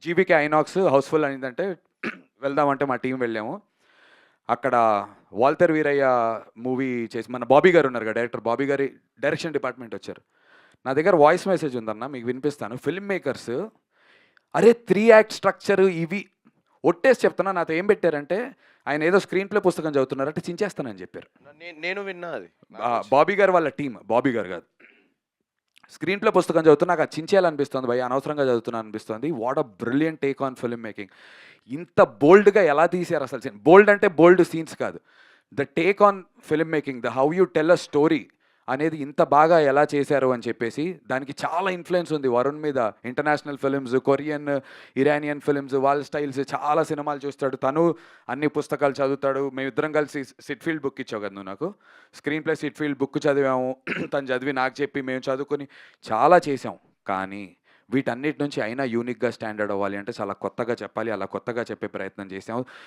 GBK INOX Housefull అయిందంటే వెళ్దామంటే మా టీం వెళ్ళాము. అక్కడ వాల్టర్ వీరయ్య మూవీ చేసి మన బాబీ గారు ఉన్నారు కదా, డైరెక్టర్ బాబీ గారి డైరెక్షన్ డిపార్ట్మెంట్ వచ్చారు. నా దగ్గర వాయిస్ మెసేజ్ ఉందన్న, మీకు వినిపిస్తాను. ఫిల్మ్ మేకర్స్ అరే 3 యాక్ట్ స్ట్రక్చర్ ఇవి ఒట్టేసి చెప్తున్నా, నాతో ఏం పెట్టారంటే ఆయన ఏదో స్క్రీన్ ప్లే పుస్తకం చదువుతున్నారంటే చించేస్తానని చెప్పారు. నేను విన్నా అది. బాబీ గారు వాళ్ళ టీం, బాబీ గారు కాదు. స్క్రీన్ ప్లే పుస్తకం చదువుతున్నా నాకు అది చించేయాలనిపిస్తుంది భయ్య, అనవసరంగా చదువుతున్నాను అనిపిస్తుంది. What a brilliant take on film making. ఇంత బోల్డ్గా ఎలా తీశారు అసలు. బోల్డ్ అంటే బోల్డ్ సీన్స్ కాదు, the take on film making, the how you tell a story అనేది ఇంత బాగా ఎలా చేశారు అని చెప్పేసి దానికి చాలా ఇన్ఫ్లుయెన్స్ ఉంది వరుణ్ మీద. International films, Korean, Iranian films, వాళ్ళ స్టైల్స్, చాలా సినిమాలు చూస్తాడు తను, అన్ని పుస్తకాలు చదువుతాడు. మేమిద్దరం కలిసి సిట్ఫీల్డ్ బుక్ ఇచ్చావు కదా నువ్వు నాకు, స్క్రీన్ ప్లే సిట్ఫీల్డ్ బుక్ చదివాము. తను చదివి నాకు చెప్పి మేము చదువుకొని చాలా చేసాం. కానీ వీటన్నిటి నుంచి అయినా యూనిక్గా స్టాండర్డ్ అవ్వాలి అంటే చాలా కొత్తగా చెప్పాలి, అలా కొత్తగా చెప్పే ప్రయత్నం చేసాము.